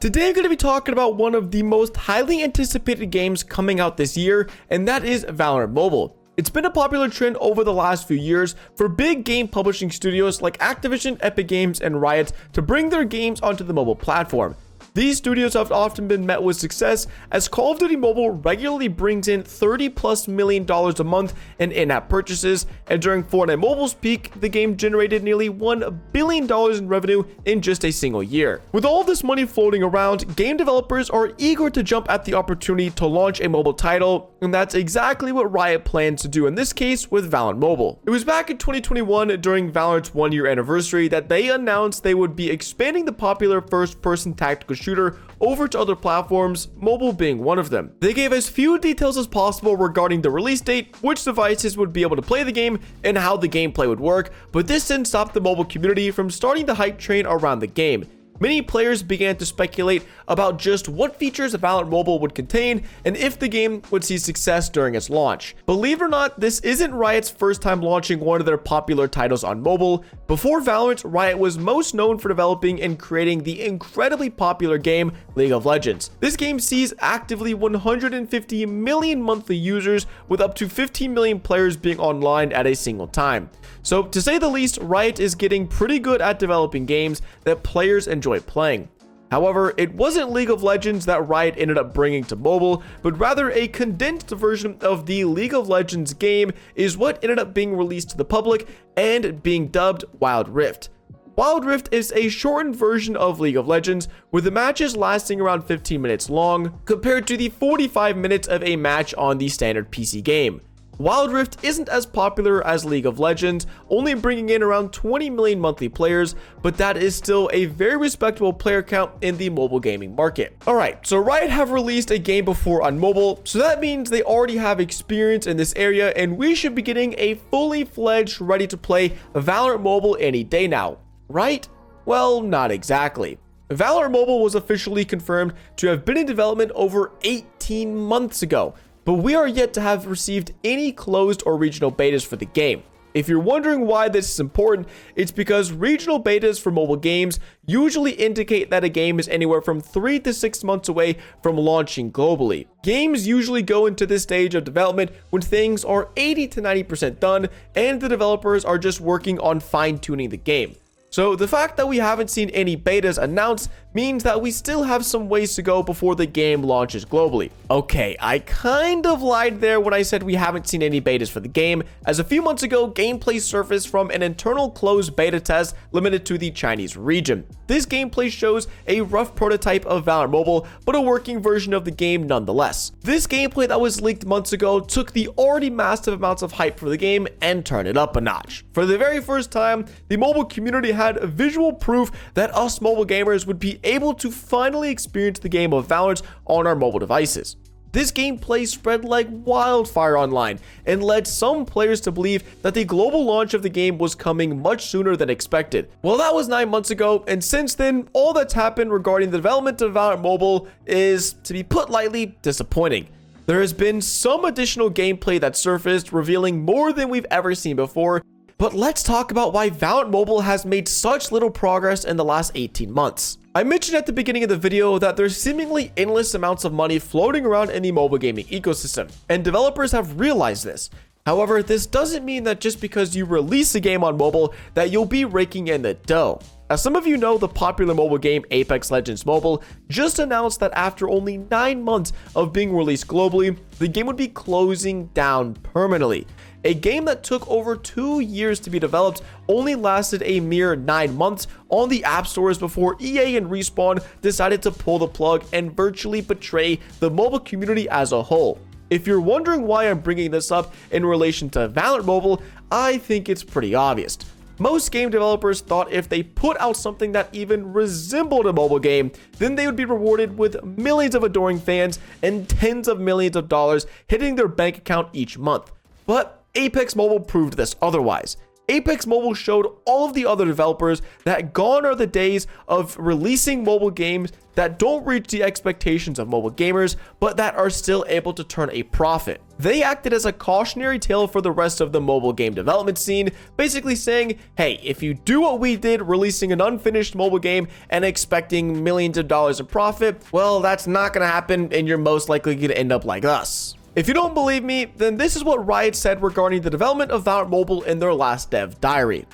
Today I'm going to be talking about one of the most highly anticipated games coming out this year, and that is Valorant Mobile. It's been a popular trend over the last few years for big game publishing studios like Activision, Epic Games, and Riot to bring their games onto the mobile platform. These studios have often been met with success as Call of Duty Mobile regularly brings in $30+ million a month in in-app purchases, and during Fortnite Mobile's peak, the game generated nearly $1 billion in revenue in just a single year. With all this money floating around, game developers are eager to jump at the opportunity to launch a mobile title, and that's exactly what Riot plans to do in this case with Valorant Mobile. It was back in 2021 during Valorant's 1-year anniversary that they announced they would be expanding the popular first-person tactical shooter over to other platforms, mobile being one of them. They gave as few details as possible regarding the release date, which devices would be able to play the game, and how the gameplay would work, but this didn't stop the mobile community from starting the hype train around the game. Many players began to speculate about just what features Valorant Mobile would contain and if the game would see success during its launch. Believe it or not, this isn't Riot's first time launching one of their popular titles on mobile. Before Valorant, Riot was most known for developing and creating the incredibly popular game League of Legends. This game sees actively 150 million monthly users with up to 15 million players being online at a single time. So to say the least, Riot is getting pretty good at developing games that players enjoy playing. However, it wasn't League of Legends that Riot ended up bringing to mobile, but rather a condensed version of the League of Legends game is what ended up being released to the public and being dubbed Wild Rift. Wild Rift is a shortened version of League of Legends, with the matches lasting around 15 minutes long compared to the 45 minutes of a match on the standard PC game. Wild Rift isn't as popular as League of Legends, only bringing in around 20 million monthly players, but that is still a very respectable player count in the mobile gaming market. Alright, so Riot have released a game before on mobile, so that means they already have experience in this area, and we should be getting a fully fledged, ready to play Valorant Mobile any day now, right? Well, not exactly. Valorant Mobile was officially confirmed to have been in development over 18 months ago, but we are yet to have received any closed or regional betas for the game. If you're wondering why this is important, it's because regional betas for mobile games usually indicate that a game is anywhere from 3 to 6 months away from launching globally. Games usually go into this stage of development when things are 80 to 90% done and the developers are just working on fine-tuning the game. So the fact that we haven't seen any betas announced means that we still have some ways to go before the game launches globally. Okay, I kind of lied there when I said we haven't seen any betas for the game, as a few months ago, gameplay surfaced from an internal closed beta test limited to the Chinese region. This gameplay shows a rough prototype of Valorant Mobile, but a working version of the game nonetheless. This gameplay that was leaked months ago took the already massive amounts of hype for the game and turned it up a notch. For the very first time, the mobile community had visual proof that us mobile gamers would be able to finally experience the game of Valorant on our mobile devices. This gameplay spread like wildfire online and led some players to believe that the global launch of the game was coming much sooner than expected. Well, that was 9 months ago, and since then, all that's happened regarding the development of Valorant Mobile is, to be put lightly, disappointing. There has been some additional gameplay that surfaced, revealing more than we've ever seen before. But let's talk about why Valorant Mobile has made such little progress in the last 18 months. I mentioned at the beginning of the video that there's seemingly endless amounts of money floating around in the mobile gaming ecosystem, and developers have realized this. However, this doesn't mean that just because you release a game on mobile that you'll be raking in the dough. As some of you know, the popular mobile game Apex Legends Mobile just announced that after only 9 months of being released globally, the game would be closing down permanently. A game that took over 2 years to be developed only lasted a mere 9 months on the app stores before EA and Respawn decided to pull the plug and virtually betray the mobile community as a whole. If you're wondering why I'm bringing this up in relation to Valorant Mobile, I think it's pretty obvious. Most game developers thought if they put out something that even resembled a mobile game, then they would be rewarded with millions of adoring fans and tens of millions of dollars hitting their bank account each month. But Apex Mobile proved this otherwise. Apex Mobile showed all of the other developers that gone are the days of releasing mobile games that don't reach the expectations of mobile gamers, but that are still able to turn a profit. They acted as a cautionary tale for the rest of the mobile game development scene, basically saying, hey, if you do what we did, releasing an unfinished mobile game and expecting millions of dollars in profit, well, that's not going to happen, and you're most likely going to end up like us. If you don't believe me, then this is what Riot said regarding the development of Valorant Mobile in their last dev diary.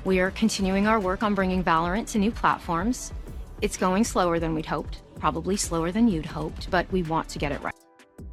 We are continuing our work on bringing Valorant to new platforms. It's going slower than we'd hoped, probably slower than you'd hoped, but we want to get it right.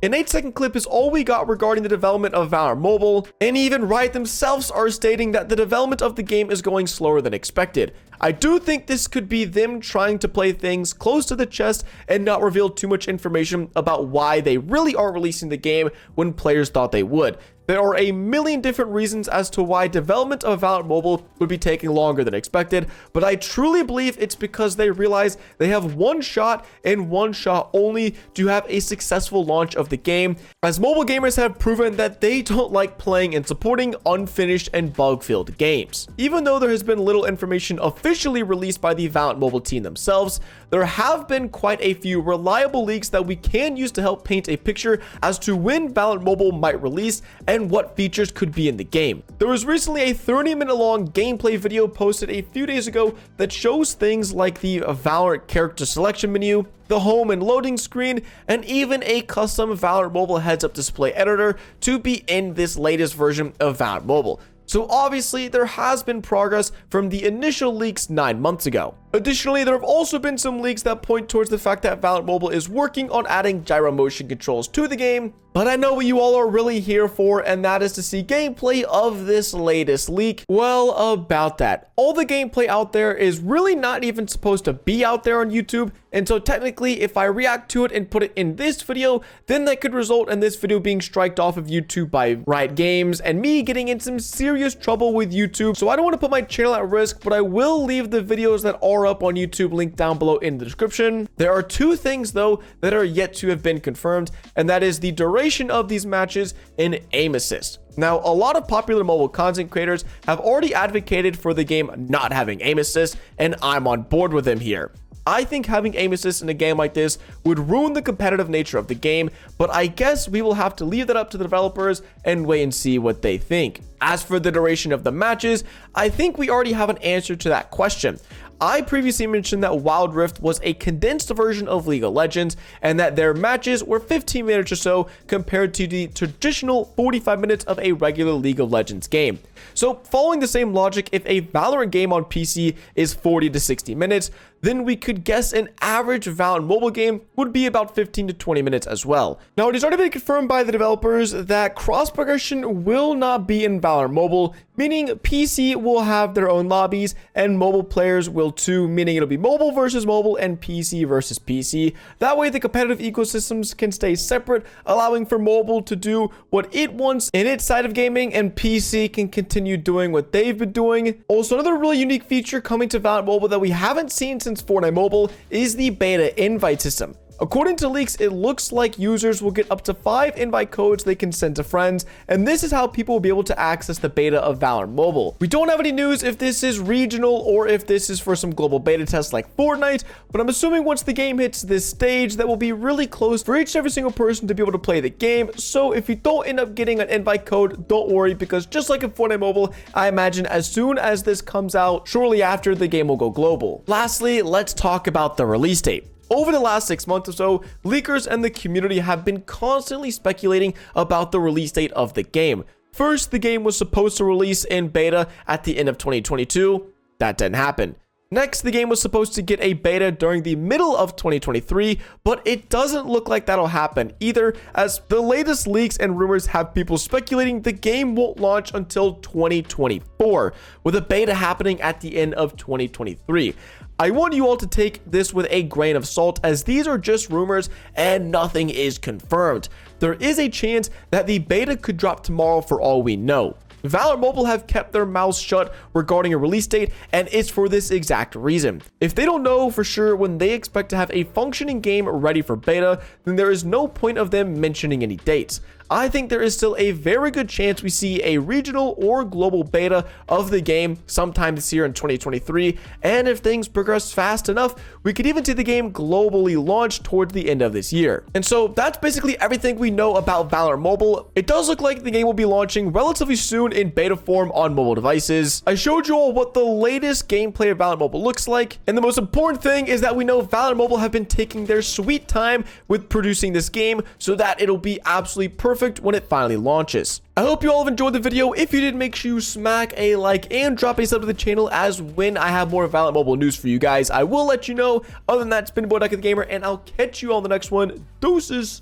An 8-second clip is all we got regarding the development of Valorant Mobile, and even Riot themselves are stating that the development of the game is going slower than expected. I do think this could be them trying to play things close to the chest and not reveal too much information about why they really are releasing the game when players thought they would. There are a million different reasons as to why development of Valorant Mobile would be taking longer than expected, but I truly believe it's because they realize they have one shot and one shot only to have a successful launch of the game, as mobile gamers have proven that they don't like playing and supporting unfinished and bug-filled games. Even though there has been little information officially released by the Valorant Mobile team themselves, there have been quite a few reliable leaks that we can use to help paint a picture as to when Valorant Mobile might release and what features could be in the game. There was recently a 30-minute long gameplay video posted a few days ago that shows things like the Valorant character selection menu, the home and loading screen, and even a custom Valorant Mobile heads-up display editor to be in this latest version of Valorant Mobile. So obviously there has been progress from the initial leaks 9 months ago. Additionally, there have also been some leaks that point towards the fact that Valorant Mobile is working on adding gyro motion controls to the game, but I know what you all are really here for, and that is to see gameplay of this latest leak. Well, about that, all the gameplay out there is really not even supposed to be out there on YouTube, and so technically if I react to it and put it in this video, then that could result in this video being striked off of YouTube by Riot Games and me getting in some serious trouble with YouTube. So I don't want to put my channel at risk, but I will leave the videos that are up on YouTube linked down below in the description. There are two things though that are yet to have been confirmed, and that is the duration of these matches and aim assist. Now, a lot of popular mobile content creators have already advocated for the game not having aim assist, and I'm on board with them here. I think having aim assist in a game like this would ruin the competitive nature of the game, but I guess we will have to leave that up to the developers and wait and see what they think. As for the duration of the matches, I think we already have an answer to that question. I previously mentioned that Wild Rift was a condensed version of League of Legends and that their matches were 15 minutes or so compared to the traditional 45 minutes of a regular League of Legends game. So following the same logic, if a Valorant game on PC is 40 to 60 minutes, then we could guess an average Valorant mobile game would be about 15 to 20 minutes as well. Now, it has already been confirmed by the developers that cross progression will not be in Valorant Mobile, meaning PC will have their own lobbies and mobile players will too, meaning it'll be mobile versus mobile and PC versus PC. That way the competitive ecosystems can stay separate, allowing for mobile to do what it wants in its side of gaming and PC can continue doing what they've been doing. Also, another really unique feature coming to Valorant Mobile that we haven't seen since Fortnite Mobile is the beta invite system. According to leaks, it looks like users will get up to 5 invite codes they can send to friends, and this is how people will be able to access the beta of Valorant Mobile. We don't have any news if this is regional or if this is for some global beta tests like Fortnite, but I'm assuming once the game hits this stage, that will be really close for each and every single person to be able to play the game. So if you don't end up getting an invite code, don't worry, because just like in Fortnite Mobile, I imagine as soon as this comes out, shortly after, the game will go global. Lastly, let's talk about the release date. Over the last 6 months or so, leakers and the community have been constantly speculating about the release date of the game. First, the game was supposed to release in beta at the end of 2022. That didn't happen. Next, the game was supposed to get a beta during the middle of 2023, but it doesn't look like that'll happen either, as the latest leaks and rumors have people speculating the game won't launch until 2024, with a beta happening at the end of 2023. I want you all to take this with a grain of salt, as these are just rumors and nothing is confirmed. There is a chance that the beta could drop tomorrow for all we know. Valorant Mobile have kept their mouths shut regarding a release date, and it's for this exact reason. If they don't know for sure when they expect to have a functioning game ready for beta, then there is no point of them mentioning any dates. I think there is still a very good chance we see a regional or global beta of the game sometime this year in 2023. And if things progress fast enough, we could even see the game globally launch towards the end of this year. And so that's basically everything we know about Valorant Mobile. It does look like the game will be launching relatively soon in beta form on mobile devices. I showed you all what the latest gameplay of Valorant Mobile looks like, and the most important thing is that we know Valorant Mobile have been taking their sweet time with producing this game so that it'll be absolutely perfect when it finally launches. I hope you all have enjoyed the video. If you did, make sure you smack a like and drop a sub to the channel, as when I have more Valorant Mobile news for you guys, I will let you know. Other than that, it's been Boy Duck the Gamer, and I'll catch you on the next one. Deuces.